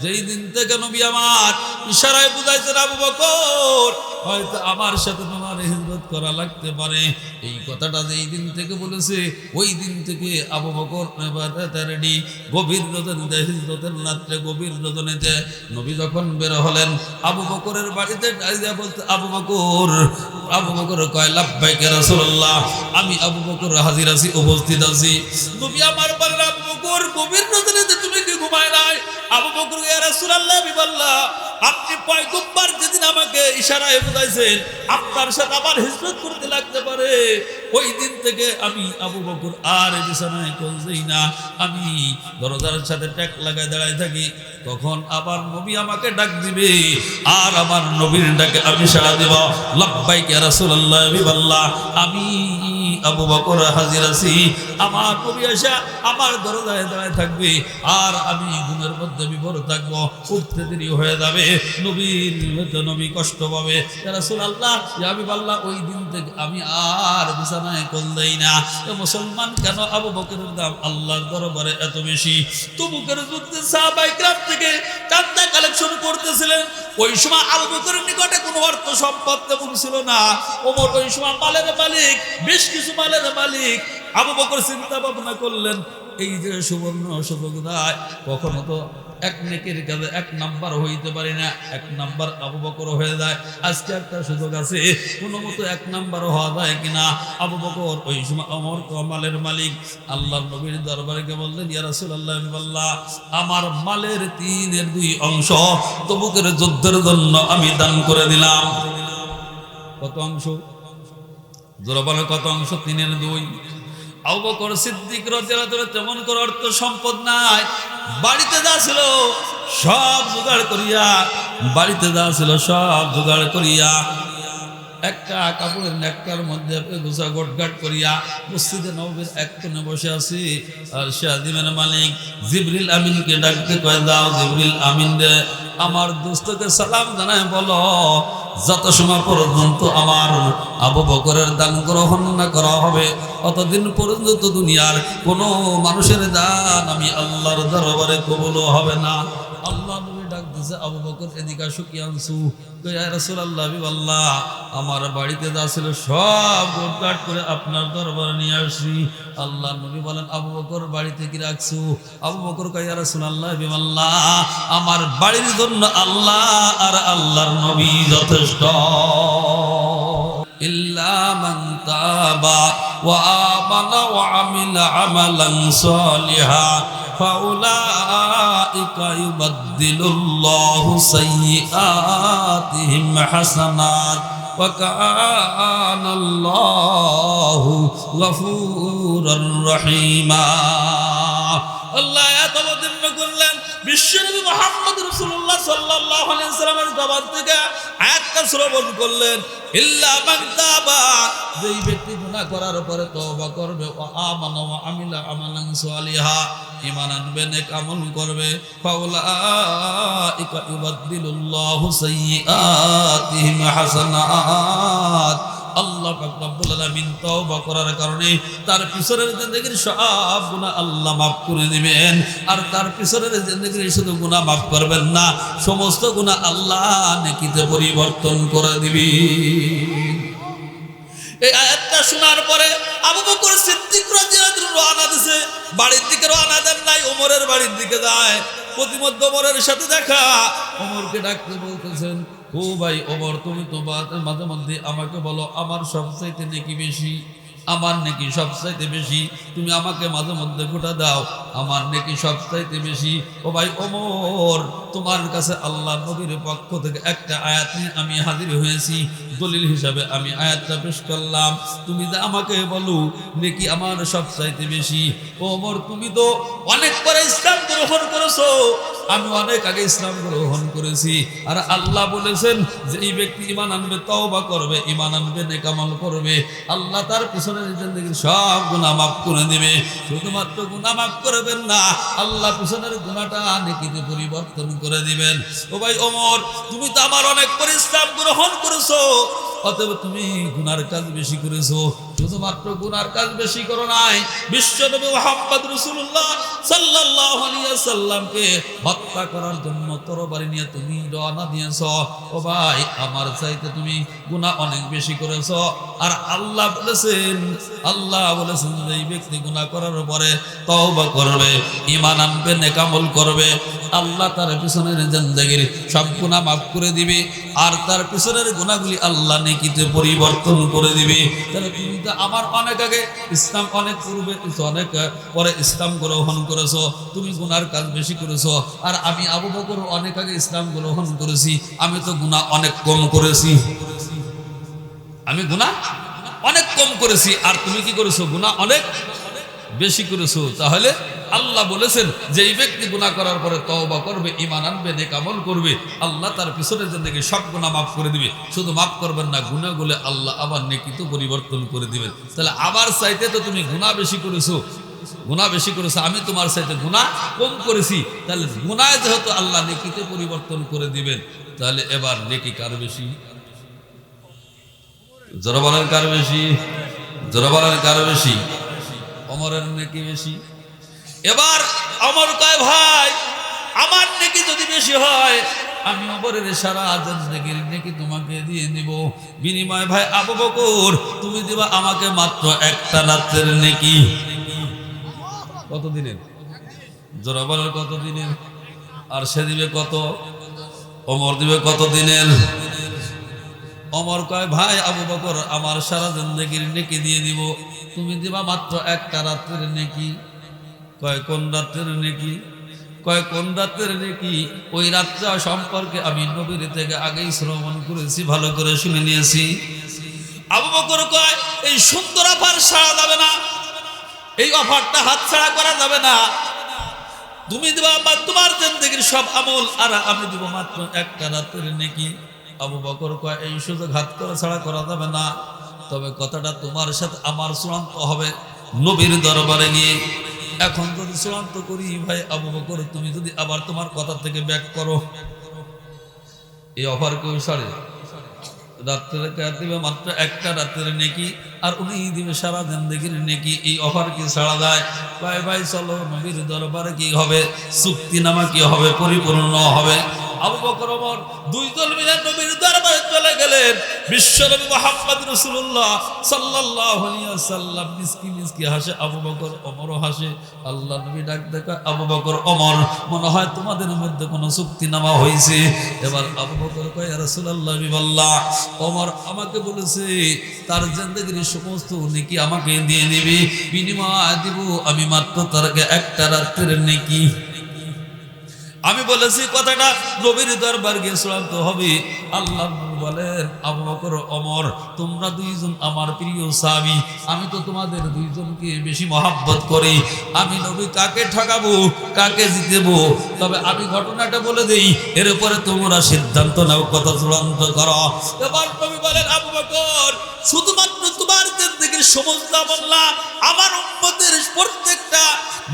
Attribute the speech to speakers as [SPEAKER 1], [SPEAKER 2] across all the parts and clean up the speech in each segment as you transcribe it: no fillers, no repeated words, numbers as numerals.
[SPEAKER 1] যেই দিন থেকে নবী আমার ইশারায় বুঝাইছেন আবু বকর হয়তো আমার সাথে তোমার হিজরত করা লাগতে পারে, এই কথাটা যেই দিন থেকে বলেছে ওই দিন থেকে আবু বকর রেডি। গভীর রজনীতে হিজরতের রাত্রে গভীর রজনীতে নবী যখন বের হলেন আবু বকরের বাড়িতে ডাইয়া বলতে আবু বকর কয় লাব্বাইকা রাসূলুল্লাহ, আমি আবু বকর হাজির আছি, উপস্থিত আছি। নবী আমার বলেন আবু বকর গভীর রজনীতে তুমি কি ঘুমায় নাই? আবু বকর ইয়া রাসূলুল্লাহ আমি বললাম আপনি পয়গম্বর যেদিন আমাকে ইশারায় বুঝাইছেন আপনার সাথে আমার হিজরত করতে লাগতে পারে, ওই দিন থেকে আমি আবু বকর আর বিছানায় চলছেই না, আমি দরজার সাথে ট্যাক লাগায় দাঁড়ায় থাকি। তখন আবার নবী আমাকে ডাক দিবে আর আমার নবীর ডাকে আমি সাড়া দেব, লাব্বাইকা রাসূলুল্লাহ আমি বললাম আমি আবু বকর হাজির আছি। আমার নবী আসা আমার দরজায় দাঁড়ায় থাকবে আর আমি ঘুমের মধ্যে বিভোর থাকবো, উঠতে দেরি হয়ে যাবে, নবী কষ্ট পাবে। ইয়া রাসূলুল্লাহ আমি বললাম ওই দিন থেকে আমি আর বিছানায় কোল দেই না। মুসলমান কেন আবু বকরের দাম আল্লাহর দরবারে এত বেশি? তবুকের যুদ্ধে সাহাবায়ে কেরাম থেকে চাঁদা কালেকশন করতেছিলেন। ওই সময় আবু বকরের নিকটে কোনো অর্থ সম্পদ তেমন ছিল না। ওমর ওই সময় মালের মালিক, বেশ কিছু মালের মালিক। আবু বকর চিন্তা ভাবনা করলেন এই যে সুবর্ণ সুযোগ দেয়, কখনো তো এক নেকের কাজে এক নাম্বার হইতে পারি না, এক নাম্বার আবু বকর হয়ে যায়। আজকে একটা সুযোগ আছে, কোনো মতো এক নাম্বার হওয়া যায় কিনা। আবু বকর ওই সময় ওমর মালের মালিক আল্লাহর নবীর দরবারে গিয়ে বললেন ইয়া রাসূলুল্লাহ আমার মালের 3/2 অংশ তবুকের যুদ্ধের জন্য আমি দান করে দিলাম। কত অংশ? জোরে বলে কত অংশ? 3/2। আবু বকর সিদ্দিক রাদিয়াল্লাহু আনহু তেমন করে অর্থ সম্পদ নাই, বাড়িতে যা ছিল সব জোগাড় করিয়া, বাড়িতে যা ছিল সব জোগাড় করিয়া একটা কাপড়ের নেকটার মধ্যে গোছা গোটগাট করিয়া মসজিদে নববীর এক কোণে বসে আছি। আর শাদিমের মালিক জিবরিল আমিনকে ডাকতে কয় দাও জিবরিল আমিন রে আমার দোস্তকে সালাম জানায় বলো যত সময় পর্যন্ত আমার আবু বকরের দান গ্রহণ না করা হবে অতদিন পর্যন্ত দুনিয়ার কোনো মানুষের দান আমি আল্লাহর দরবারে কবুল হবে না। আল্লাহ নবী ডাক দিয়েছে আবু বকর এদিকে আসো, কি আনছু? ইয়া রাসূলুল্লাহ আল্লাহ আমার বাড়িতে যা ছিল সব গোটগাট করে আপনার দরবারে নিয়ে আসি। আল্লাহ নবী বলেন আবু বকর বাড়িতে কি রাখছু? আবু বকর কয় ইয়া রাসূলুল্লাহ আল্লাহ আমার বাড়ির জন্য আল্লাহ আর আল্লাহর নবী যথেষ্ট। ইল্লা মান তাবা ওয়া আমানা ওয়া আমিলা আমালান সালিহা ফাউলাইকা ইউবাদদিলুল্লাহু সাইয়্যাতিহিম হাসানাত ওয়া কানাল্লাহু গফুরুর রহিমা। আল্লাহ এত অবতীর্ণ করলেন বিশ্বনবী মুহাম্মদ রাসূলুল্লাহ সাল্লাল্লাহু আলাইহি ওয়াসাল্লামের জবান থেকে আয়াতটা শ্রবণ করলেন ইল্লা মান তাবা, যেই ব্যক্তি গুনাহ করার পরে তওবা করবে ও আমানা ওয়া আমিলা আমালান সালিহা ঈমান আনবে নেক আমল করবে ফাউলাইকা ইউবাদদিলুল্লাহু সাইয়্যাতিহিম হাসানাত। আল্লাহ পাক রব্বুল আলামিন তওবা করার কারণে তার পিছনের জিন্দেগীর সব গুনাহ আল্লাহ মাফ করে দিবেন। আর তার পিছনের জিন্দেগীর শুধু গুনাহ মাফ করবেন না, সমস্ত গুনাহ আল্লাহ নেকিতে পরিবর্তন করে দিবেন। এই আয়াতটা শোনার পরে আবু বকর সিদ্দিক রাদিয়াল্লাহু আনহু রওনা দিয়েছে, বাড়ির দিকে রওনা দেন নাই, ওমরের বাড়ির দিকে যায়। প্রতিমধ্যে ওমরের সাথে দেখা, ওমরকে ডাকতে বলতেছেন ও ভাই ওমর তুমি তো মাঝে মধ্যে আমাকে বলো আমার সবচাইতে নেকি বেশি, আমার নেকি সবচাইতে বেশি, তুমি আমাকে মাঝে মধ্যে গোটা দাও আমার নেকি সবচাইতে বেশি। ও ভাই ওমর তোমার কাছে আল্লাহ নবীর পক্ষ থেকে একটা আয়াত নিয়ে আমি হাজির হয়েছি, দলিল হিসাবে আমি আয়াতটা পেশ করলাম, তুমি যে আমাকে বলো নেকি আমার সবচাইতে বেশি। ওমর তুমি তো অনেক পরে ইসলাম গ্রহণ করেছো, আমি অনেক আগে ইসলাম গ্রহণ করেছি, আর আল্লাহ বলেছেন যে এই ব্যক্তি ঈমান আনবে তওবা করবে, ঈমান আনবে নেক আমল করবে, আল্লাহ তার পিছনের জিন্দেগীর সব গুনাহ মাফ করে দিবে। শুধুমাত্র গুনাহ মাফ করবেন না, আল্লাহ পিছনের গুনাহটা নেকিতে পরিবর্তন করে দিবেন। ও ভাই ওমর তুমি তো আমার অনেক পরে ইসলাম গ্রহণ করেছো, অতএব তুমি গুনার কাজ বেশি করেছো, শুধুমাত্র গুনার কাজ বেশি করো নাই, বিশ্বনবী মুহাম্মদ রাসূলুল্লাহ সাল্লাল্লাহু আলাইহি ওয়াসাল্লামকে হত্যা করার জন্য তরবারি নিয়ে তুমি রওনা দিয়েছো। ও ভাই, আমার চাইতে তুমি গুনাহ অনেক বেশি করেছো। আর আল্লাহ বলেছেন যে এই ব্যক্তি গুনাহ করার পরে তওবা করবে, ঈমান আনবে, নেক আমল করবে, আল্লাহ তার পিছনের জিন্দেগির সব গুনাহ মাফ করে দিবে, আর তার পিছনের গুনাহগুলি আল্লাহ নেকিতে পরিবর্তন করে দিবে। তাহলে তুমি তো আমার অনেক আগে ইসলাম, অনেক পূর্বে, অনেক পরে ইসলাম গ্রহণ করেছো, তুমি গুনার কাজ বেশি করেছো। আর আমি আবু বকর অনেক আগে ইসলাম গ্রহণ করেছি, আমি তো গুনাহ অনেক কম করেছি, আমি গুনাহ অনেক কম করেছি, আর তুমি কি করেছো? গুনাহ অনেক বেশি করেছো। তাহলে আল্লাহ বলেছেন যে এই ব্যক্তি গুনাহ করার পরে তওবা করবে, ঈমান আনবে, নেক আমল করবে, আল্লাহ তার পিছনের জিন্দেগি সব গুনাহ মাফ করে দিবে। শুধু মাফ করবেন না, গুনাহগুলো আল্লাহ আবার নেকিতে পরিবর্তন করে দিবেন। তাহলে আবার চাইতে তো তুমি গুনাহ বেশি করেছো, আমি তোমার চাইতে গুনাহ কম করেছি। তাহলে গুনাহ যেহেতু আল্লাহ নেকিতে পরিবর্তন করে দিবেন, তাহলে এবার নেকি কার বেশি? জোরে বলেন কার বেশি? জোরে বলেন কার বেশি? ওমরের নেকি বেশি। এবার ওমর কয়, ভাই আমার নেকি যদি বেশি হয়, আমি ওমরের সারা জিন্দেগির নেকি তোমাকে দিয়ে দিব। বিনিময় ভাই আবু বকর, তুমি দিবা আমাকে মাত্র একটা রাতের নেকি। কত দিনের? জোরে বলেন কত দিনের? আর সে দিবে কত? ওমর দিবে কত দিনের? ওমর কয়, ভাই আবু বকর, আমার সারা জিন্দেগির নেকি দিয়ে দিব, তুমি দিবা মাত্র একটা রাতের নেকি। কয় কোন রাতের নেকি? কয় কোন রাতের নেকি? ওই রাতটা সম্পর্কে আমি নবীর থেকে আগেই শ্রবণ করেছি, ভালো করে শুনে নিয়েছি। আবু বকর কয়, এই সুন্দর অফার ছাড়া যাবে না, এই অফারটা হাতছাড়া করা যাবে না। তুমি দিবা তোমার জিন্দেগির সব আমল, আর আমি দিব মাত্র একটা রাতের নেকি। আবু বকর কয়, এই সুযোগ হাত করা ছাড়া করা যাবে না, তবে কথাটা তোমার সাথে আমার চূড়ান্ত হবে নবীর দরবারে গিয়ে। এখন যদি চূড়ান্ত করি, ভাই আবু বকর, তুমি যদি আবার তোমার কথা থেকে ব্যাক করো, এই অফার কেউ ছাড়ে? রাত্রে দিবে মাত্র একটা রাতের নেকি, আর উনি দিবে সারা জিন্দেগির নেকি। এই অফার কি ছাড়া যায়? ভাই ভাই চলো নবীর দরবারে কি হবে, চুক্তিনামা কি হবে, পরিপূর্ণ হবে। আবু বকর ওমর দুইজন মিলে নবীর দরবারে চলে গেলেন। বিশ্বনবী মুহাম্মদ রাসূলুল্লাহ সাল্লাল্লাহু আলাইহি ওয়াসাল্লাম মিসকি মিসকি হাসে, আবু বকর ওমরও হাসে। আল্লাহ নবী ডাক দেখা, আবু বকর ওমর, মনে হয় তোমাদের মধ্যে কোনো চুক্তিনামা হয়েছে। এবার আবু বকর কয়, ইয়া রাসূলুল্লাহ, বিল্লাহ, ওমর আমাকে বলেছে তার জিন্দেগির সমস্ত নেকি আমাকে দিয়ে দিবি, বিনিময় দিব আমি মাত্র তার একটা রাতের নেকি। আমি বলেছি কথাটা নবীর দরবার গিয়ে চূড়ান্ত হবে। আল্লাহ বলেন, আবু বকর ওমর, তোমরা দুইজন আমার প্রিয় সাহাবী, আমি তো তোমাদের দুইজনকে বেশি মহব্বত করি। আমি নবী কাকে ঠকাবো, কাকে জিতেবো, তবে আমি ঘটনাটা বলে দেই, এর উপরে তোমরা সিদ্ধান্ত নাও, কথা চূড়ান্ত করো। এবার নবী বলেন, আবু বকর, শুধুমাত্র তোমার জিন্দেগির সমস্ত আমল না, আমার উম্মতের প্রত্যেকটা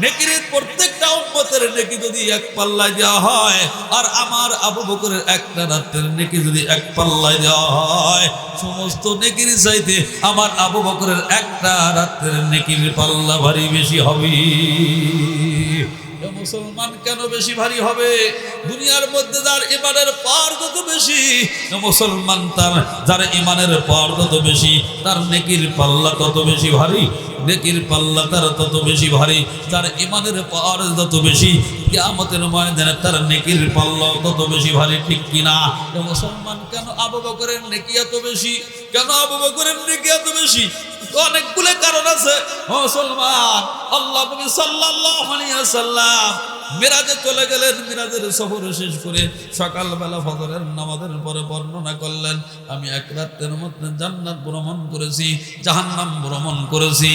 [SPEAKER 1] নেকির, প্রত্যেকটা উম্মতের নেকি যদি এক পাল্লায় দেওয়া হয়, আর আমার আবু বকরের একটা রাতের নেকি যদি এক পাল্লায় দেওয়া হয়, সমস্ত নেকির চাইতে আমার আবু বকরের একটা রাতের নেকির পাল্লা ভারী বেশি হবে। মুসলমান কেন বেশি ভারী হবে? দুনিয়ার মধ্যে যার ইমানের পাওয়ার যত বেশি, মুসলমান তার যার ইমানের পাওয়ার তত বেশি, তার নেকির পাল্লা তত বেশি ভারী। নেকির পাল্লা তার তত বেশি ভারী, তার ইমানের পাওয়ার যত বেশি, কিয়ামতের ময়দানে তার নেকির পাল্লা তত বেশি ভারী, ঠিক কিনা? মুসলমান কেন আবু বকরের নেকি এত বেশি? কেন আবু বকরের নেকি এত বেশি? অনেকগুলো কারণ আছে মুসলমান। আল্লাহ নবী সাল্লাল্লাহু আলাইহি ওয়াসাল্লাম মিরাজে চলে গেলেন। মিরাজের সফর শেষ করে সকালবেলা ফজরের নামাজের পরে বর্ণনা করলেন, আমি এক রাতের মধ্যে জান্নাত ভ্রমণ করেছি, জাহান্নাম ভ্রমণ করেছি।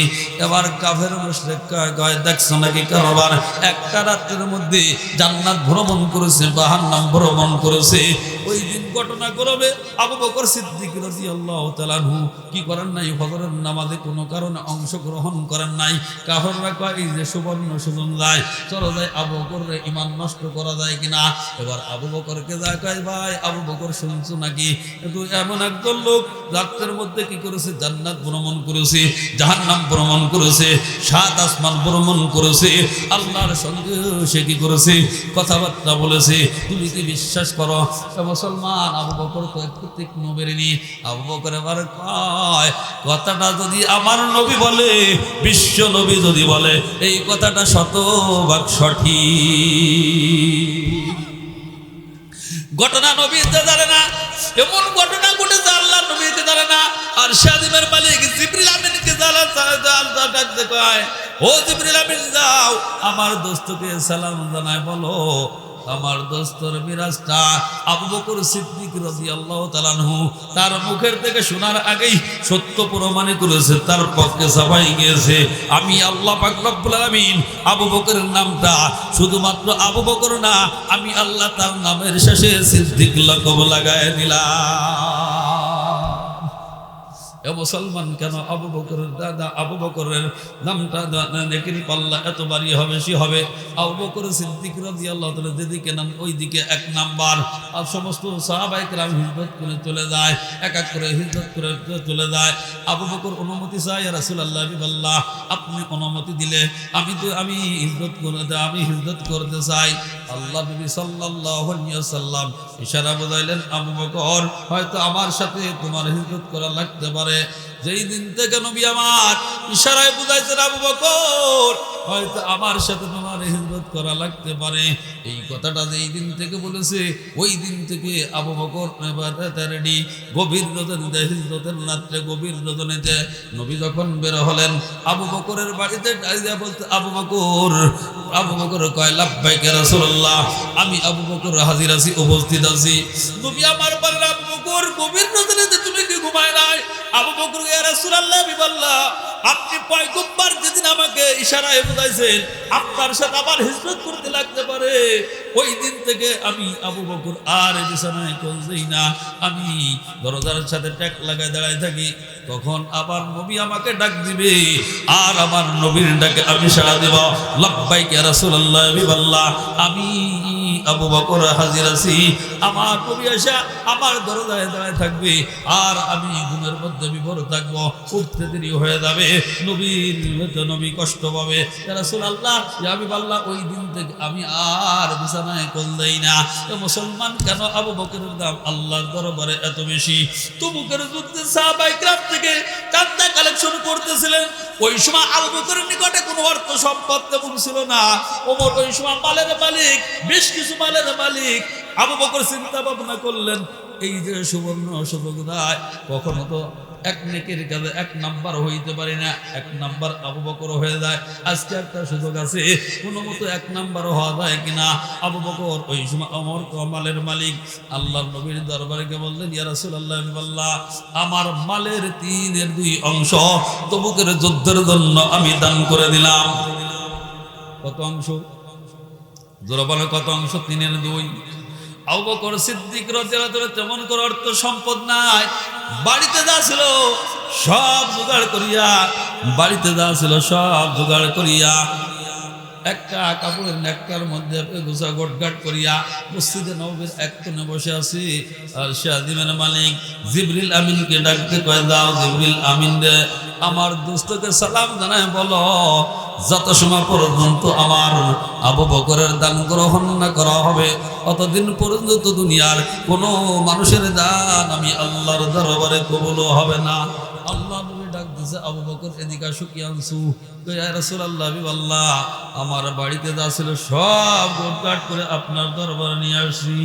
[SPEAKER 1] এবার কাফের মুশরিক কয়, দেখছো নাকি কারবার, একটা রাতের মধ্যে জান্নাত ভ্রমণ করেছে, জাহান্নাম ভ্রমণ করেছে। ওই দিন ঘটনা করবে আবু বকর সিদ্দিক রাদিয়াল্লাহু তাআলা আনহু কি করেন নাই, ফজরের নামাজে কোনো কারণে অংশগ্রহণ করেন নাই। কাফেররা কয় এই যে সুবর্ণ সুযোগ যায়, চলো যাই আবু বকরের ঈমান নষ্ট করা যায় কিনা। এবার আবু বকরকে যা কয়, ভাই আবু বকর শুনছো নাকি, কিন্তু এমন একজন লোক রাতের মধ্যে কি করেছে, জান্নাত ভ্রমণ করেছে, জাহান্নাম ভ্রমণ করেছে, সাত আসমান ভ্রমণ করেছে, আল্লাহর সঙ্গে সে কি করেছে, কথাবার্তা বলেছে। তুমি কি বিশ্বাস করো মুসলমান? আবু বকর তো একটু তীক্ষ্ণ বেরেনি। আবু বকর এবার কয়, কথাটা যদি আমার নবী বলে, বিশ্ব নবী যদি বলে, এই কথাটা শতভাগ সঠিক। ঘটনা নবীতে জানে না, এমন ঘটনা ঘটেছে আল্লাহ নবীতে জানে না। আর শাদিমের মালিক জিবরিল আমিনকে ডাকতে কয়, ও জিবরিল আমিন যাও আমার দোস্তকে সালাম জানায় বলো আমার দোস্তর মিরাজটা আবু বকর সিদ্দিক রাদিয়াল্লাহু তাআলা আনহু তার মুখের থেকে শোনার আগেই সত্য প্রমাণ করেছে, তার পক্ষে সাফাই গিয়েছে। আমি আল্লাহ পাক রব্বুল আলামিন আবু বকরের নামটা শুধুমাত্র আবু বকর না, আমি আল্লাহ তার নামের শেষে সিদ্দিক লকব লাগায় দিলাম। এ মুসলমান, কেন আবু বকরের দাদা আবু বকরের নামটা নেকির পাল্লা এত বাড়ি হবে, বেশি হবে। আবু বকর সিদ্দিক রাদিয়াল্লাহু তাআলা যেদিকে নাম ওই দিকে এক নাম্বার। আর সমস্ত সাহাবায়ে কেরাম হিজরত করে চলে যায়, এক এক করে হিজরত করে চলে যায়। আবু বকর অনুমতি চায়, ইয়া রাসূলুল্লাহ বিল্লাহ আপনি অনুমতি দিলে আমি হিজরত করতে চাই। আল্লাহ নবী সাল্লাল্লাহু আলাইহি ওয়াসাল্লাম ইশারা বুঝাইলেন, আবু বকর হয়তো আমার সাথে তোমার হিজরত করা লাগতে পারে। যেই দিন থেকে নবী আমার ইশারায় বুঝাইছেন আবু বকর হয়তো আমার সাথে তোমার হিজরত করা লাগতে পারে, এই কথাটা যেই দিন থেকে বলেছে ওই দিন থেকে আবু বকর রেডি। গভীর রজনীতে হিজরতের রাত্রে গভীর রজনীতে নবী যখন বের হলেন, আবু বকরের বাড়িতে বলতে আবু বকর কয় লাব্বাইক ইয়া রাসূলুল্লাহ, আমি আবু বকর হাজির আছি, উপস্থিত আছি। নবী আমার বললেন, আবু বকর গভীর রজনীতে তুমি কি ঘুমায় নাই? আবু বকর ইয়া রাসূলুল্লাহ বিল্লাহ আপনি পয়গম্বর যেদিন আমাকে ইশারায় বুঝাইছেন আপনার সাথে আবার হিজরত করতে লাগতে পারে, ওই দিন থেকে আমি আবু বকর আর বিছানায় কলজেই না, আমি দরজার সাথে ট্যাক লাগায় দাঁড়ায় থাকি। তখন আবার নবী আমাকে ডাক দিবে আর আমার নবীর ডাকে আমি সাড়া দেব, লাব্বাইক ইয়া রাসূলুল্লাহ বিল্লাহ আমি আবু বকর হাজির আছি। আমার নবী আসা আমার দরজায় দাঁড়ায় থাকবে আর আমি ঘুমের মধ্যে বিভোর থাকবো, উঠতে দেরি হয়ে যাবে, নবী কষ্ট পাবে। ইয়া রাসূলুল্লাহ আমি বললাম ওই দিন থেকে আমি আর বিছানায় কোল দেই না। মুসলমান, কেন আবু বকরের দাম আল্লাহর দরবারে এত বেশি? তবুকের যুদ্ধে সাহাবায়ে কেরাম থেকে চাঁদা কালেকশন করতেছিলেন। ওই সময় আবু বকরের নিকটে কোনো অর্থ সম্পদ তেমন ছিল না। ওমর ওই সময় মালের মালিক, বেশ কিছু মালের মালিক। আবু বকর চিন্তা ভাবনা করলেন, এই যে সুবর্ণ সুযোগ দেয়, কখনো তো এক নেকের কাজে এক নাম্বার হইতে পারি না, এক নাম্বার আবু বকর হয়ে যায়। আজকে একটা সুযোগ আছে, কোনো মতো এক নাম্বার হওয়া যায় কিনা। আবু বকর ওই সময় ওমর মালের মালিক আল্লাহর নবীর দরবারে গিয়ে বললেন, ইয়া রাসূলুল্লাহ বিল্লাহ আমার মালের 3/2 অংশ তবুকের যুদ্ধের জন্য আমি দান করে দিলাম। কত অংশ? জোরে বলে কত অংশ? 3/2। আবু বকর সিদ্দিক রাদিয়াল্লাহু তাআলা তেমন করে অর্থ সম্পদ নাই, বাড়িতে যা ছিল সব জোগাড় করিয়া একটা কাপড়ের নেকটার মধ্যে গোছা গোটগাট করিয়া মসজিদে নববীর এক কোণে বসে আছি। আর শাদিমের মালিক জিবরিল আমিনকে ডাকতে কয়, দাও জিবরিল আমিন রে আমার দোস্তকে সালাম জানায় বলো যত সময় পর্যন্ত আমার আবু বকরের দান গ্রহণ না করা হবে অতদিন পর্যন্ত দুনিয়ার কোনো মানুষের দান আমি আল্লাহর দরবারে কবুল হবে না। আল্লাহ নবী ডাক দিয়েছে, আবু বকর এদিকে আসো, কি আনছু? ইয়া রাসূলুল্লাহ বিল্লাহ আমার বাড়িতে যা ছিল সব গোটগাট করে আপনার দরবারে নিয়ে আসছি।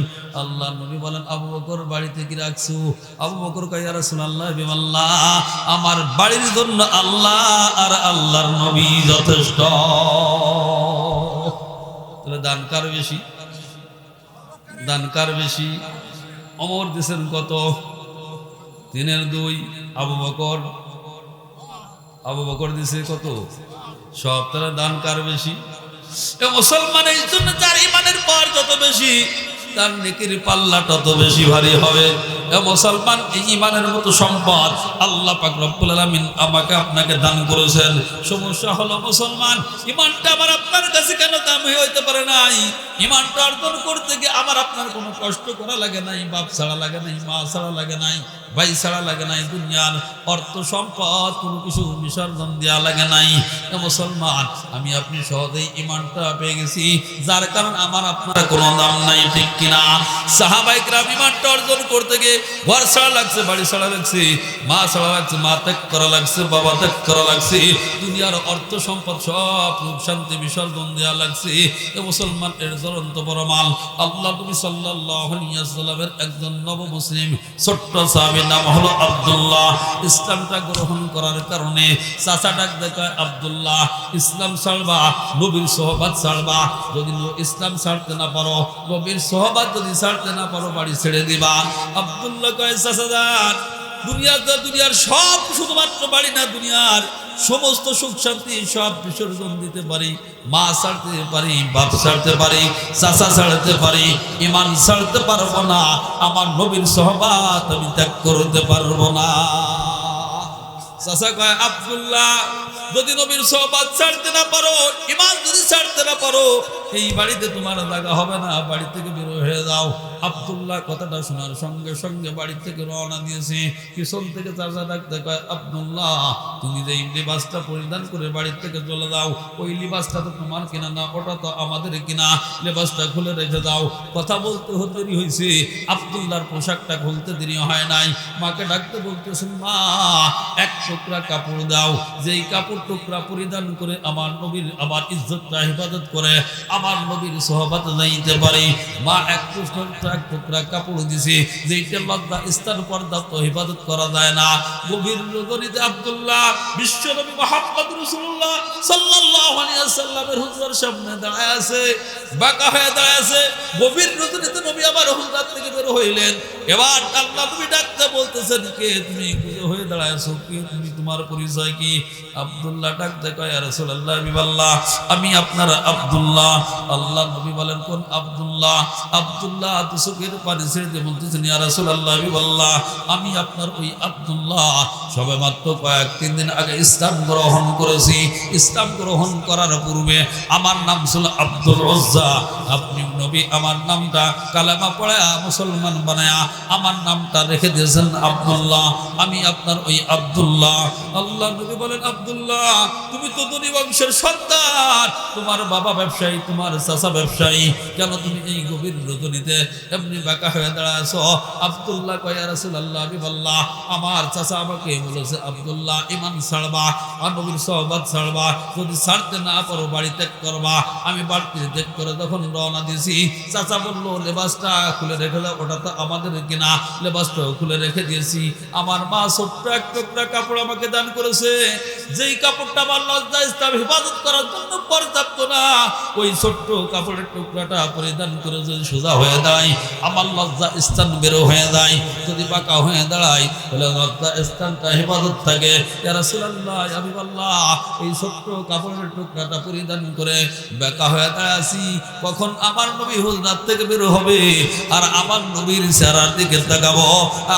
[SPEAKER 1] আল্লাহ নবী বলেন, আবু বকর বাড়িতে কি রাখছু? আবু বকর কয়, ইয়া রাসূলুল্লাহ বিল্লাহ আমার বাড়ির জন্য আল্লাহ আর আল্লাহর নবী যথেষ্ট। তাহলে দান কার বেশি? দান কার বেশি? ওমর দিয়েছেন কত? 3/2। আবু বকর দিছে কত? সব। তারা দান কার বেশি? মুসলমান এই জন্য যার ইমানের পাওয়ার যত বেশি তার নেকির পাল্লা তত বেশি ভারী হবে। এ মুসলমান, এই ঈমানের মতো সম্পদ আল্লাহ পাক রব্বুল আলামিন আমাকে আপনাকে দান করেছেন। সমস্যা হলো মুসলমান, ঈমানটা আমার আপনার কাছে কেন দামি হইতে পারে নাই? ঈমানটা অর্জন করতে গিয়ে আমার আপনার কোনো কষ্ট করা লাগে নাই, বাপ ছাড়া লাগে নাই, মা ছাড়া লাগে নাই, ভাই ছাড়া লাগে নাই, দুনিয়ার অর্থ সম্পদ কোনো কিছু বিসর্জন দেওয়া লাগে নাই। মুসলমান, আমি আপনি সহজেই ঈমানটা পেয়ে গেছি, যার কারণ আমার আপনার কোনো দাম নাই, ঠিক কিনা? সাহাবায়ে কেরাম ঈমানটা অর্জন করতে গিয়ে ঘর ছাড়া লাগছে, বাড়ি ছাড়া লাগছে, মা ছাড়া লাগছে, মা ত্যাগ করা লাগছে, বাবা ত্যাগ করা লাগছে, দুনিয়ার অর্থ সম্পদ সব সুখ শান্তি বিসর্জন দেওয়া লাগছে। এ মুসলমান, এর জ্বলন্ত প্রমাণ আল্লাহ নবী সাল্লাল্লাহু আলাইহি ওয়াসাল্লামের একজন নব মুসলিম ছোট্ট সাহাবীর নাম হলো আব্দুল্লাহ। ইসলামটা গ্রহণ করার কারণে চাচা ডাক দেখায়, আব্দুল্লাহ ইসলাম ছাড়বা, নবীর সোহবত ছাড়বা। যদি ইসলাম ছাড়তে না পারো, নবীর সোহবত যদি ছাড়তে না পারো, বাড়ি ছেড়ে দিবা। আব্দুল্লাহ কয়, চাচা যান, দুনিয়ার সব, শুধুমাত্র বাড়ি না, দুনিয়ার সমস্ত সুখ শান্তি সব বিসর্জন দিতে পারি, মা ছাড়তে পারি, বাপ ছাড়তে পারি, চাচা ছাড়তে পারি, ঈমান ছাড়তে পারবো না, আমার নবীর সোহবত আমি ত্যাগ করতে পারবো না। চাচা কয়, আব্দুল্লাহ যদি নবীর সোহবত ছাড়তে না পারো, ঈমান যদি ছাড়তে না পারো, এই বাড়িতে তোমার জায়গা হবে না, বাড়ি থেকে বের হয়ে যাও। আব্দুল্লাহ কথাটা শোনার সঙ্গে সঙ্গে বাড়ি থেকে রওনা দিয়েছে। পিছন থেকে চাচা ডাকতে কয়, আব্দুল্লাহ তুমি যে লিবাসটা পরিধান করে বাড়ি থেকে চলে যাও, ওই লিবাসটা তো তোমার কিনা না, ওটা তো আমাদের কিনা, লিবাসটা খুলে রেখে দাও। কথা বলতে দেরি হয়েছে, আব্দুল্লাহর পোশাকটা খুলতে দেরি হয় নাই। মাকে ডাকতে বলতেছেন, মা এক টুকরা কাপড় দাও, যেই কাপড় টুকরা পরিধান করে আমার নবীর, আমার ইজ্জতটা হেফাজত করে আমার নবীর সোহবত যাইতে পারি। মা এক টুকরা কাপড় দিছে, যেইটা লজ্জা স্থান পর্দা তো হেফাজত করা যায় না। গভীর রজনীতে আব্দুল্লাহ বিশ্ব নবী মুহাম্মদ রাসূলুল্লাহ সাল্লাল্লাহু আলাইহি ওয়াসাল্লামের হুজুরের সামনে দাঁড়ায় আছে, বাঁকা হয়ে দাঁড়ায় আছে। গভীর রজনীতে নবী আবার হুজরাত থেকে বের হইলেন। এবার আল্লাহ নবী ডাকতে বলতেছেন, কে তুমি? বুঝে হয়ে দাঁড়ায়ছো, কি তুমি, তোমার পরিচয় কি? আব্দুল্লাহ ডাকতে কয়, ইয়া রাসূলুল্লাহ, আমি আপনার আব্দুল্লাহ। আল্লাহ নবী বলেন, কোন আব্দুল্লাহ? আব্দুল্লাহ চোখের পানি ছেড়ে দিয়ে বলতেছেন, ইয়া রাসূলুল্লাহ, আমি আপনার ওই আব্দুল্লাহ, সবে মাত্র কয়েক-তিন দিন আগে ইসলাম গ্রহণ করেছি। ইসলাম গ্রহণ করার পূর্বে আমার নাম ছিল আব্দুল উজ্জা। আপনি নবী আমার নামটা কালেমা পড়ে মুসলমান বানায়া আমার নামটা রেখে দিয়েছেন আব্দুল্লাহ। আমি আপনার ওই আব্দুল্লাহ। আল্লাহ নবী বলেন, আব্দুল্লাহ তুমি তো ধনী বংশের সন্তান, তোমার বাবা ব্যবসায়ী, তোমার চাচা ব্যবসায়ী, কেন তুমি এই গভীর রজনীতে এমনি বাঁকা হয়ে দাঁড়াছো? আব্দুল্লাহ কয়, ইয়া রাসূলুল্লাহ, আমার চাচা আমাকে বলেছে, আব্দুল্লাহ ঈমান ছাড়বা আর নবীর সোহবত ছাড়বা, যদি ছাড়তে না পারো বাড়ি ত্যাগ করবা। আমি বাড়িতে ত্যাগ করে যখন রওনা দিয়েছি, চাচা বললো, লেবাসটা খুলে রেখে দাও, ওটা তো আমাদের কিনা, লেবাসটাও খুলে রেখে দিয়েছি। আমার মা ছোট্ট এক টুকরা কাপড় আমাকে দান করেছে, যেই কাপড়টা আমার লজ্জা ইসলাম হেফাজত করার জন্য পর্যাপ্ত না, ওই ছোট্ট কাপড়ের টুকরাটা পরিধান করে যদি সোজা হয়ে দাঁড়াই, আমার লজ্জা স্থান বেরো হয়ে যায়। যদি বাঁকা হয়ে দাঁড়াই, তাহলে লজ্জা স্থানটা হেফাজত থাকে। ইয়া রাসূলুল্লাহ, এই ছোট্ট কাপড়ের টুকরাটা পরিধান করে বাঁকা হয়ে দাঁড়াছি, কখন আমার নবী হুজরাত থেকে বের হবে আর আমার নবীর চেহারার দিকে তাকাবো,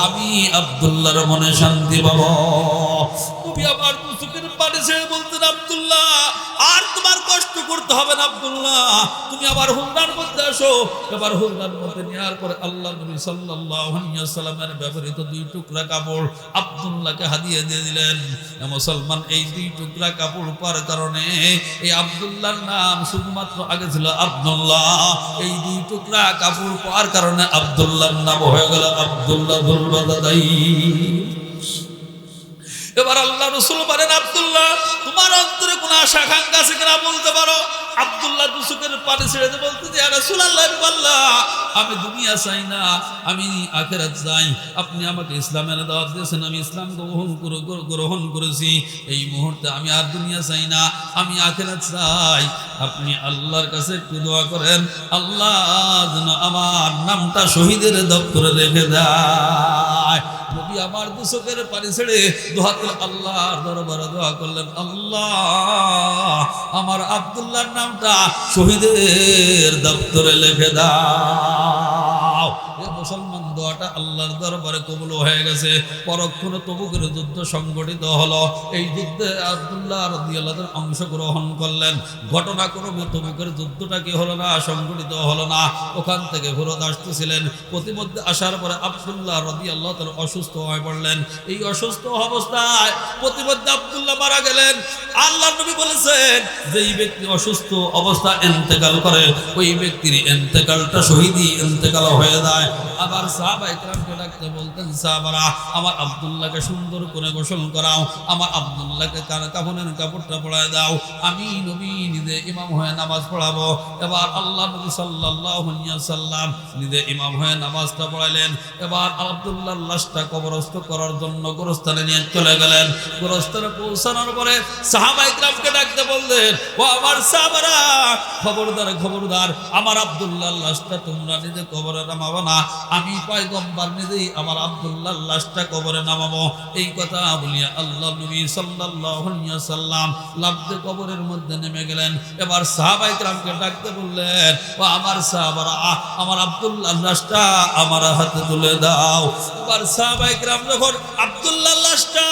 [SPEAKER 1] আমি আব্দুল্লাহর মনে শান্তি পাবো। নবী আমার চোখের পানি ছেড়ে বলতেন, আব্দুল্লাহ আর তোমার কষ্ট করতে হবে না, আব্দুল্লাহ তুমি আবার হুজরার মধ্যে আসো। এবার হুজরার মধ্যে নেওয়ার পরে আল্লাহ নবী সাল্লাল্লাহু আলাইহি ওয়াসাল্লামের ব্যবহৃত দুই টুকরা কাপড় আব্দুল্লাহকে হাদিয়া দিয়ে দিলেন। মুসলমান, এই দুই টুকরা কাপড় পাওয়ার কারণে এই আব্দুল্লাহর নাম শুধুমাত্র আগে ছিল আব্দুল্লাহ, এই দুই টুকরা কাপড় পাওয়ার কারণে আব্দুল্লাহর নাম হয়ে গেল আব্দুল্লাহ যুল বাদাদাইন। এবার আল্লাহ রাসূল বলেন, আব্দুল্লাহ তোমার অন্তরে কোন আশা আকাঙ্ক্ষা আছে কিনা বলতে পারো। আব্দুল্লাহ দুচোখের পানি ছেড়ে দিয়ে বলতে, ইয়া রাসূলুল্লাহ, আমি দুনিয়া চাই না, আমি আখিরাত চাই। আপনি আমাকে ইসলামের দাওয়াত দিয়েছেন, আমি ইসলাম গ্রহণ করেছি। এই মুহূর্তে আমি আর দুনিয়া চাই না, আমি আখিরাত চাই। আপনি আল্লাহর কাছে একটু দোয়া করেন, আল্লাহ যেন আমার নামটা শহীদের দপ্তরে রেখে দেয়। নবী আমার দুচোখের পানি ছেড়ে দুহাত আল্লাহর দরবারে দোয়া করলেন, আল্লাহ আমার আব্দুল্লাহর নামটা শহীদের দপ্তরে লিখে দাও। মুসলমান দোয়াটা আল্লাহর দরবারে কবুল হয়ে গেছে। পরক্ষণে তবুকের যুদ্ধ সংগঠিত হলো। এই যুদ্ধে আব্দুল্লাহ রাদিয়াল্লাহু তাআলা অংশগ্রহণ করলেন। ঘটনাক্রমে তবুকের যুদ্ধটা কি হলো না, সংগঠিত হলো না। ওখান থেকে ফেরত আসতেছিলেন। প্রতিমধ্যে আসার পরে আব্দুল্লাহ রাদিয়াল্লাহু তাআলা অসুস্থ হয়ে পড়লেন। এই অসুস্থ অবস্থায় প্রতিমধ্যে আব্দুল্লাহ মারা গেলেন। আল্লাহর নবী বলেছেন, যেই ব্যক্তি অসুস্থ অবস্থা ইন্তেকাল করে ওই ব্যক্তির ইন্তেকালটা শহীদি ইন্তেকাল হয়ে যায়। আবার সাহাবায়ে কেরামকে ডাকতে বলতেন, সাহাবারা আমার আব্দুল্লাহকে সুন্দর করে গোসল করাও, আমার আব্দুল্লাহকে কাফনের কাপড়টা পরায় দাও, আমি নবী নিজে ইমাম হয়ে নামাজ পড়াবো। এবার আল্লাহ নবী সাল্লাল্লাহু আলাইহি ওয়াসাল্লাম নিজে ইমাম হয়ে নামাজটা পড়াইলেন। এবার আব্দুল্লাহর লাশটা কবরস্থ করার জন্য গোরস্থানে নিয়ে চলে গেলেন। গোরস্থানে পৌঁছানোর পরে সাহাবায়ে কেরামকে ডাকতে বললেন, ও আমার সাহাবারা, খবরদার খবরদার, আমার আব্দুল্লাহর লাশটা তোমরা নিজে কবরে নামাবো না, আমি পয়গম্বর নিজেই আমার আব্দুল্লাহর লাশটা কবরে নামাবো। এই কথা বলিয়া আল্লাহ নবী সাল্লাল্লাহু আলাইহি ওয়াসাল্লাম লাফতে কবরের মধ্যে নেমে গেলেন। এবার সাহাবায়ে কেরামকে ডাকতে বললেন, ও আমার সাহাবারা, আমার আব্দুল্লাহর লাশটা আমার হাতে তুলে দাও। এবার সাহাবায়ে কেরাম যখন আব্দুল্লাহর লাশটা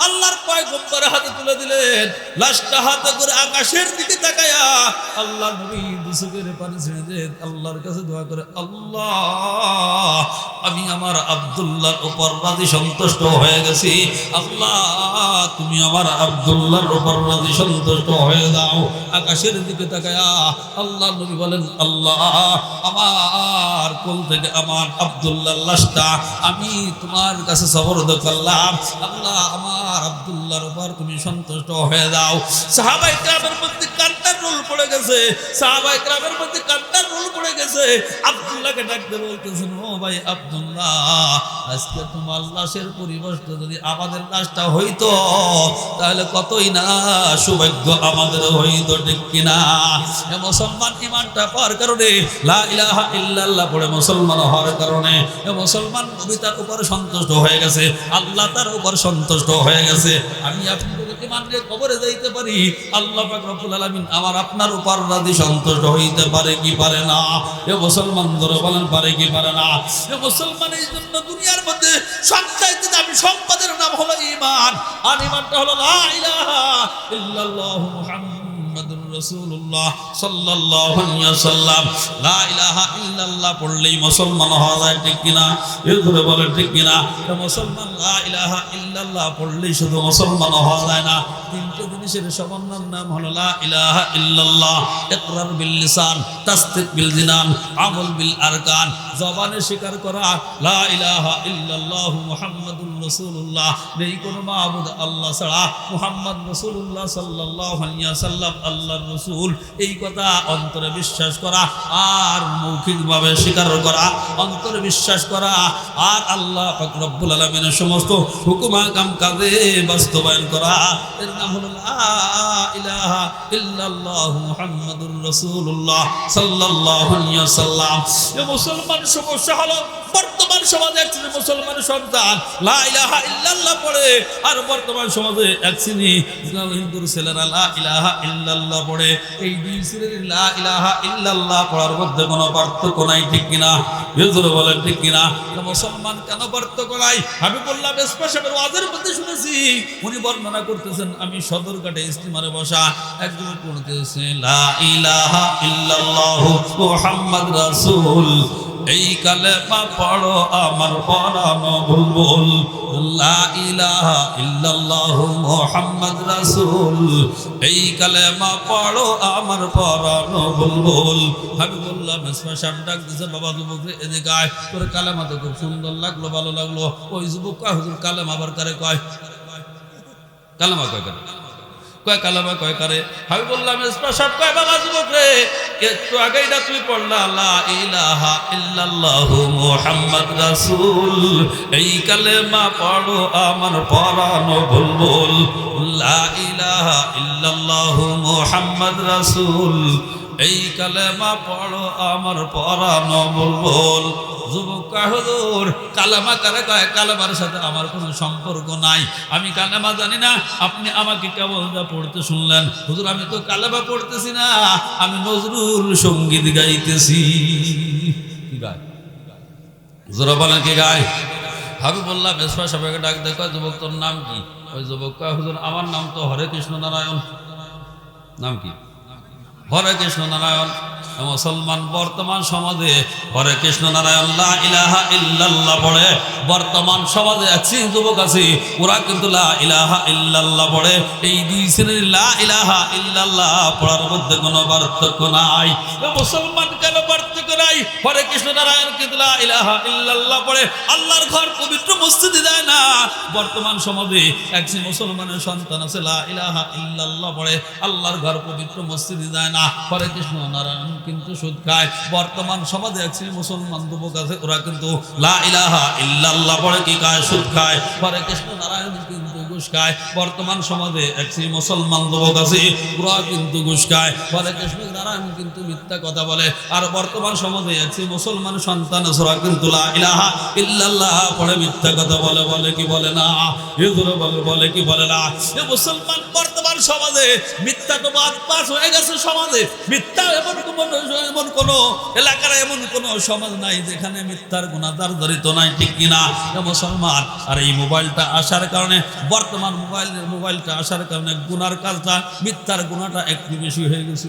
[SPEAKER 1] আল্লাহর পয়গম্বরের হাতে তুলে দিলেন, লাশটা হাতে করে আকাশের দিকে তাকায়া আল্লাহ নবী দুচোখের পানি ছেড়ে দিয়ে আল্লাহর কাছে দোয়া করে, আল্লাহ, আমি আমার আব্দুল্লাহর উপর রাজি সন্তুষ্ট হয়ে গেছি। আল্লাহ, তুমি আমার আব্দুল্লাহর উপর রাজি সন্তুষ্ট হয়ে দাও। আকাশের দিকে তাকায়া আল্লাহ নবী বলেন, আল্লাহ, আমার কোল থেকে আমার আব্দুল্লাহর লাশটা আমি তোমার কাছে সুপর্দ করলাম। আল্লাহ, আমার আব্দুল্লাহর উপর তুমি সন্তুষ্ট হয়ে দাও। সাহাবায়ে কেরামের মধ্যে কান্নার রোল পড়ে গেছে। সাহাবায়ে কেরামের মধ্যে কান্নার রোল পড়ে গেছে। আব্দুল্লাহকে ডাকতে বলতেছেন, ও ভাই আব্দুল্লাহ, আজকে তোমার লাশের পরিবর্তে যদি আমাদের লাশটা হইতো তাহলে কতই না সৌভাগ্য আমাদের হইতো, ঠিক কিনা? মুসলমান ইমানটা পাওয়ার কারণে, লা ইলাহা ইল্লাল্লাহ পড়ে মুসলমান হওয়ার কারণে মুসলমান নবী তার উপর সন্তুষ্ট হয়ে গেছে, আল্লাহ তার উপর সন্তুষ্ট হয়ে গেছে। আমি আপনি যদি ইমান নিয়ে কবরে যাইতে পারি, আল্লাহ পাক রব্বুল আলামিন আমার আপনার উপর রাজি সন্তুষ্ট হইতে পারে কি পারে না? এ মুসলমান ধরে বলেন, পারে কি পারে না? এ মুসলমান এই জন্য দুনিয়ার মধ্যে সবচাইতে দামি সম্পদের নাম হলো ঈমান। আর ঈমানটা হলো লা ইলাহা ইল্লাল্লাহু মুহাম্মাদুর রাসূলুল্লাহ সাল্লাল্লাহু আলাইহি ওয়াসাল্লাম। লা ইলাহা ইল্লাল্লাহ পড়লেই মুসলমান হওয়া যায়, ঠিক কিনা? এ ধরে বলেন, ঠিক কিনা? মুসলমান লা ইলাহা ইল্লাল্লাহ পড়লেই শুধু মুসলমান হওয়া যায় না, তিনটি জিনিসের সমন্বয়ের নাম হলো লা ইলাহা ইল্লাল্লাহ। ইকরার বিল লিসান, তাসদীক বিল জিনান, আমল বিল আরকান। জবানে স্বীকার করা লা ইলাহা ইল্লাল্লাহ মুহাম্মাদুর রাসূলুল্লাহ, নেই কোনো মাবুদ আল্লাহ ছাড়া, মুহাম্মদ রাসূলুল্লাহ সাল্লাল্লাহু আলাইহি ওয়াসাল্লাম আল্লাহর রাসূল। এই কথা অন্তরে বিশ্বাস করা আর মৌখিকভাবে স্বীকার করা, অন্তরে বিশ্বাস করা আর আল্লাহ পাক রব্বুল আলামিনের সমস্ত হুকুম আহকাম কাজে বাস্তবায়ন করা, এর নাম হলো লা ইলাহা ইল্লাল্লাহ মুহাম্মাদুর রাসূলুল্লাহ সাল্লাল্লাহু আলাইহি ওয়াসাল্লাম। এই মুসলমান সমস্যা হলো বর্তমান সমাজে এক শ্রেণীর মুসলমানের সন্তান লা ইলাহা ইল্লাল্লাহ পড়ে, আর বর্তমান সমাজে এক শ্রেণী হিন্দুর ছেলেরা লা ইলাহা ইল্লাল্লাহ পড়ে। এই দুই শ্রেণীর লা ইলাহা ইল্লাল্লাহ পড়ার মধ্যে কোনো পার্থক্য নাই, ঠিক কিনা? হুজুর বলেন, ঠিক কিনা? মুসলমান কেন পার্থক্য নাই? আমি বললাম স্পেশালের ওয়াজের মধ্যে শুনেছি, উনি বর্ণনা করতেছেন, আমি সদরঘাটে স্টিমারে বসা একজন পড়তেছে লা ইলাহা ইল্লাল্লাহু মুহাম্মদ রাসূল, এই কালেমা পড়ো আমার পরানো বুলবুল, লা ইলাহা ইল্লাল্লাহু মুহাম্মদ রাসূল, এই কালেমা পড়ো আমার পরানো বুলবুল। আমি বললাম স্পেশাল ডাক দিছে, বাবা যুবক এদিকে আয়, তোর কালেমা তো খুব সুন্দর লাগলো, ভালো লাগলো। ওই যুবক কয়, হুজুর কালেমা আবার কারে কয়? কালেমা কয় কারে? কয় কালেমা কয় কারে? আমি বললাম স্পেশাল কয়, বাবা যুবক রে, একটু আগেই না তুই পড়লা লা ইলাহা ইল্লাল্লাহু মুহাম্মদ রাসূল, এই কালেমা পড়ো আমার পরানো বুলবুল, লা ইলাহা ইল্লাল্লাহু মুহাম্মদ রাসূল, এই কালেমা পড়ো আমার পরানো বুলবুল। যুবক কয়, হুজুর কালেমা কারে কয়? কালেমার সাথে আমার কোনো সম্পর্ক নাই, আমি কালেমা জানি না, আপনি আমাকে কেবল যা পড়তে শুনলেন। হুজুর আমি তো কালেমা পড়তেছি না, আমি নজরুল সঙ্গীত গাইতেছি। কি গায়? জোরে বলেন কি গায়? হাবিবুল্লাহ মেসফা সাহেবকে ডাক দেখো, যুবক তোর নাম কি? ওই যুবক কয়, হুজুর আমার নাম তো হরে কৃষ্ণ নারায়ণ। নাম কি? হরে কৃষ্ণ নারায়ণ। মুসলমান বর্তমান সমাজে হরে কৃষ্ণ নারায়ণ লা ইলাহা ইল্লাল্লাহ পড়ে। বর্তমান সমাজে আছে যুবক আছে, ওরা কিন্তু লা ইলাহা ইল্লাল্লাহ পড়ে। এই দুই শ্রেণীর লা ইলাহা ইল্লাল্লাহ পড়ার মধ্যে কোনো পার্থক্য নাই। মুসলমান কেন পার্থক্য নাই? হরে কৃষ্ণ নারায়ণ কিন্তু লা ইলাহা ইল্লাল্লাহ পড়ে, আল্লাহর ঘর পবিত্র মসজিদে যায় না। বর্তমান সমাজে একজন মুসলমানের সন্তান আছে লা ইলাহা ইল্লাল্লাহ পড়ে, আল্লাহর ঘর পবিত্র মসজিদে যায় না, হরে কৃষ্ণ নারায়ণ কিন্তু সুদ খায়। বর্তমান সমাজে একজন মুসলমান যুবক আছে, ওরা কিন্তু লা ইলাহা ইল্লাল্লাহ পড়ে কি খায়? সুদ খায়। হরে কৃষ্ণ নারায়ণ কিন্তু ঘুষ খায়। বর্তমান সমাজে একজন মুসলমান যুবক আছে, ওরা কিন্তু ঘুষ খায়। হরে কৃষ্ণ নারায়ণ কিন্তু মিথ্যা কথা বলে। আর বর্তমান সমাজে একজন মুসলমান সন্তান আছে, ওরা কিন্তু লা ইলাহা ইল্লাল্লাহ পড়ে মিথ্যা কথা বলে। বলে কি বলে না? এগুলো বলে কি বলে না? এ মুসলমান বর্তমান সমাজে মিথ্যা তো বাদ পাস হয়ে গেছে। সমাজে মিথ্যা এমন কোন এলাকার এমন কোন সমাজ নাই যেখানে মিথ্যার গুণাদার জড়িত নাই, ঠিক কিনা মুসলমান? আর এই মোবাইলটা আসার কারণে, বর্তমান মোবাইলটা আসার কারণে গুনার কাজটা, মিথ্যার গুণাটা একটু বেশি হয়ে গেছে।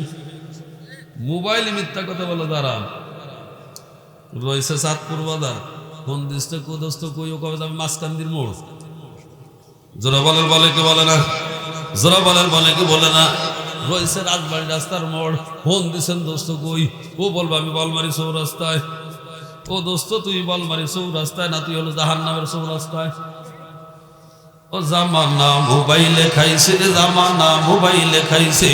[SPEAKER 1] মোবাইলে মিথ্যা কথা বলে যারা রয়েছে চাঁদপুর বাজার, কোন দিস্তে কুদস্ত কইও কবে যাবে মাঝকান্দির মোড়। জোরা বলের বলে কি বলে না? জোরা বলের বলে কি বলে না? রয়েছে রাজবাড়ি রাস্তার মোড়, ফোন দিচ্ছেন দোস্ত কই? ও বলবো আমি বলমারি চৌরাস্তায়। ও দোস্ত তুই বলমারি চৌরাস্তায় না, তুই হলো জাহান্নামের চৌরাস্তায়। ও জামানা মোবাইলে খাইছে, জামানা মোবাইলে খাইছে,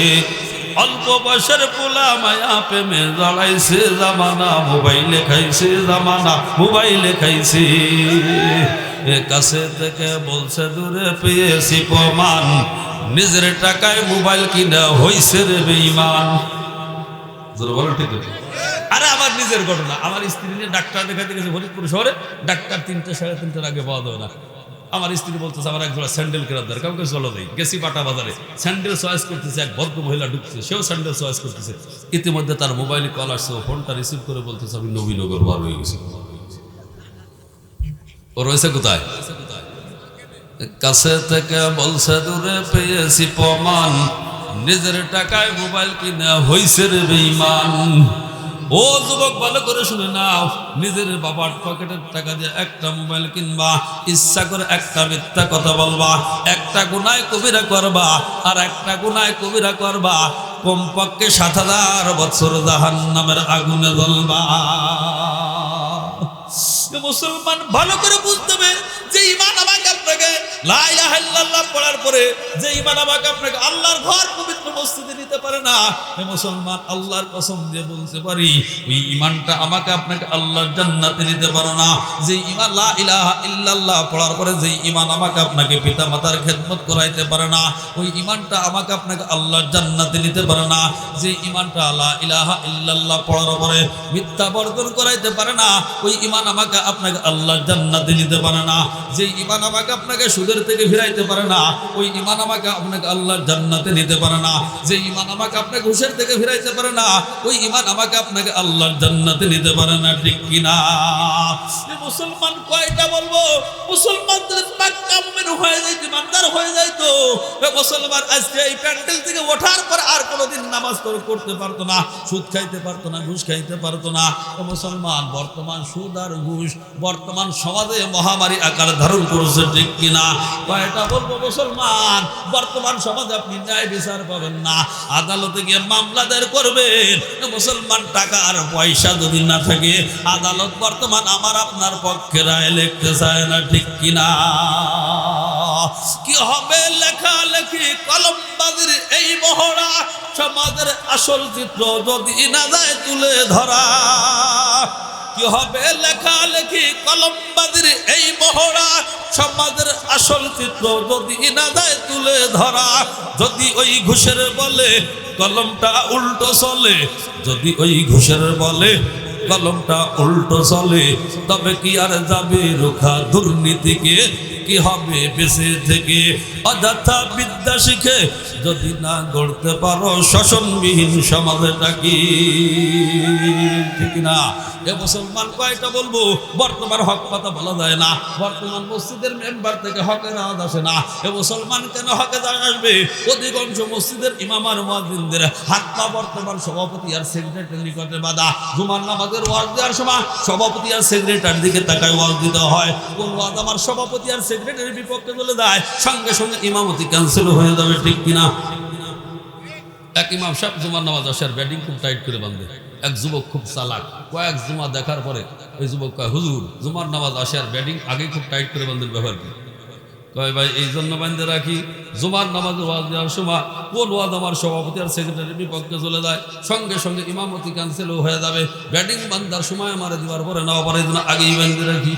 [SPEAKER 1] অল্প বয়সের পোলা মায়া প্রেমে জড়াইছে, জামানা মোবাইলে খাইছে, জামানা মোবাইলে খাইছে। কাছে থেকে বলছে দূরে পেয়েছি প্রমাণ, নিজের টাকায় মোবাইল কিনা হইছে রে বেঈমান। বলো ঠিক আছে? আরে আমার নিজের ঘটনা, আমার স্ত্রী নিয়ে ডাক্তার দেখাতে গেছে ফরিদপুর শহরে। ডাক্তার 3টে সাড়ে 3টার আগে পাওয়া যাবে না। আমার স্ত্রী বলতেছে আমার এক জোড়া স্যান্ডেল কেনার দরকার। কাউকে চলো দেই, গেছি বাটা বাজারে, স্যান্ডেল চয়েস করতেছে। এক ভদ্র মহিলা ঢুকছে, সেও স্যান্ডেল চয়েস করতেছে। ইতিমধ্যে তার মোবাইলে কল আসছে, ও ফোনটা রিসিভ করে বলতেছে আমি নবীনগর বার হয়ে গেছি। ও রয়েছে কোথায়? কাছে থেকে বলছে দূরে পেয়েছি প্রমাণ, নিজের টাকায় মোবাইল কিনা হইছে রে বেঈমান। ও যুবক ভালো করে শুনে নাও, নিজের বাবার পকেটের টাকা দিয়ে একটা মোবাইল কিনবা, ইচ্ছা করে একটা মিথ্যা কথা বলবা, একটা গুনাহ কবিরা করবা, আর একটা গুনাহ কবিরা করবা, কমপক্ষে 7000 বছর জাহান্নামের আগুনে জ্বলবা। মুসলমান ভালো করে বুঝতে হবে যে ঈমান আমাকে আপনাকে লা ইলাহা ইল্লাল্লাহ পড়ার পরে যে ঈমান আমাকে আপনাকে আল্লাহর ঘর পবিত্র মসজিদে নিতে পারে না। হে মুসলমান, আল্লাহর কসম দিয়ে বলতে পারি, ওই ঈমানটা আমাকে আপনাকে আল্লাহর জান্নাতে নিতে পারে না। যে ঈমান লা ইলাহা ইল্লাল্লাহ পড়ার পরে যে ঈমান আমাকে আপনাকে পিতামাতার খেদমত করাইতে পারে না, ওই ঈমানটা আমাকে আপনাকে আল্লাহর জান্নাতে নিতে পারে না। যে ঈমানটা লা ইলাহা ইল্লাল্লাহ পড়ার পরে মিথ্যা বর্জন করাইতে পারে না, ওই ঈমান আমাকে আপনাকে আল্লাহর জান্নাতে নিতে পারে না। যে ঈমান আমাকে আপনাকে সুদের থেকে ফিরাইতে পারে না, ওই ঈমান আমাকে আপনাকে আল্লাহর জান্নাতে নিতে পারে না। যে ঈমান আমাকে আপনাকে ঘুষের থেকে ফিরাইতে পারে না, ওই ঈমান আমাকে আপনাকে আল্লাহর জান্নাতে নিতে পারে না, ঠিক কিনা? মুসলমান কয়টা বলবো? মুসলমানদের পাক্কা মুমিন হয়ে যাইতো, ইমানদার হয়ে যাইতো। মুসলমান আজকে এই প্যান্ডেল থেকে ওঠার পর আর কোনোদিন নামাজ পড়তে পারতো না, সুদ খাইতে পারতো না, ঘুষ খাইতে পারতো না। মুসলমান বর্তমান সুদ আর ঘুষ বর্তমান সমাজে মহামারী আকার ধারণ করেছে, ঠিক কিনা? কয়টা বলবো? মুসলমান বর্তমান সমাজে আপনি ন্যায় বিচার পাবেন না, আদালতে গিয়ে মামলা দায়ের করবেন। মুসলমান টাকা আর পয়সা যদি না থাকে, আদালত বর্তমান আমার আপনার পক্ষে রায় লিখতে চায় না, ঠিক কিনা? কি হবে লেখালেখি কলমবাজির এই মহড়া, সমাজের আসল চিত্র যদি না যায় তুলে ধরা। কি হবে লেখালেখি কলমবাজির এই মহড়া, সমাজের আসল চিত্র যদি না যায় তুলে ধরা। যদি ওই ঘুষের বলে কলমটা উল্টো চলে, যদি ওই ঘুষের বলে কলমটা উল্টো চলে, তবে কি আর যাবে রোখা দুর্নীতিকে? কি হবে বেঁচে থেকে? অযথা বিদ্যা শিখে যদি না গড়তে পারো শোষণবিহীন সমাজে, নাকি ঠিক না? এ মুসলমান কয়টা বলবো, বর্তমান হক কথা বলা যায় না, বর্তমান মসজিদের মেম্বার থেকে হকের আওয়াজ আসে না। এ মুসলমান কেন হকের আওয়াজ আসবে? অধিকাংশ মসজিদের ইমাম আর মুয়াজ্জিনদের হাত পা বর্তমান সভাপতি আর সেক্রেটারির নিকটে বাঁধা। জুমার নামাজের ওয়াজ দেওয়ার সময় সভাপতি আর সেক্রেটারির দিকে তাকায় ওয়াজ দিতে হয়। কোন ওয়াজ আমার সভাপতি আর সেক্রেটারির বিপক্ষে চলে যায়, সঙ্গে সঙ্গে ইমামতি ক্যান্সেল হয়ে যাবে, ঠিক কিনা? এক ইমাম সাহেব জুমার নামাজ আসার ব্যাটিং খুব টাইট করে বাঁধে। এক যুবক খুব চালাক, কয়েক জুমা দেখার পরে ওই যুবক কয়, হুজুর জুমার নামাজ আসার ব্যাটিং আগে খুব টাইট করে বাঁধেন, ব্যবহার কি? কয় ভাই এই জন্য বাঁধে রাখি, জুমার নামাজের ওয়াজ দেওয়ার সময় কোন ওয়াজ আমার সভাপতি আর সেক্রেটারির বিপক্ষে চলে যায়, সঙ্গে সঙ্গে ইমামতি ক্যান্সেল হয়ে যাবে। ব্যাটিং বান্ধার সময় আমার দিবার পরে না পরে জন্য আগেই বাঁধে রাখি।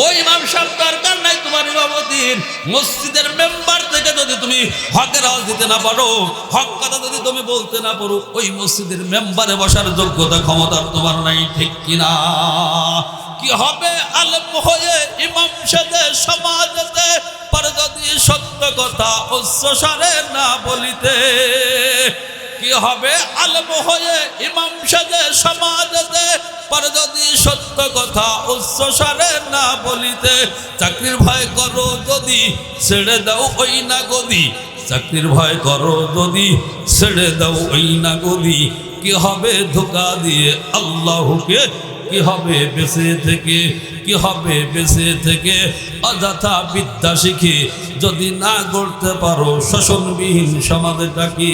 [SPEAKER 1] ওই ইমাম সাহেব দরকার নাই তোমার ইমামতির। মসজিদের মেম্বার থেকে যদি তুমি হকের আওয়াজ দিতে না পারো, হক কথা যদি তুমি বলতে না পারো, ওই মসজিদের মেম্বারে বসার যোগ্যতা ক্ষমতা তোমার নাই, ঠিক কিনা? কি হবে আলেম হয়ে ইমাম সাথে সমাজেতে পর যদি সত্য কথা উচ্চস্বরে না বলিতে? কি হবে আলেম হয়ে ইমাম সাথে সমাজেতে পর যদি সত্য কথা উচ্চস্বরে না বলিতে? চাকরির ভয় করো যদি ছেড়ে দাও ওই না গদি, চাকরির ভয় করো যদি ছেড়ে দাও ওই না গদি। কি হবে ধোঁকা দিয়ে আল্লাহকে, কি হবে বেঁচে থেকে, কি হবে বেঁচে থেকে অযথা বিদ্যা শিখে যদি না গড়তে পারো শোষণবিহীন সমাজটাকে?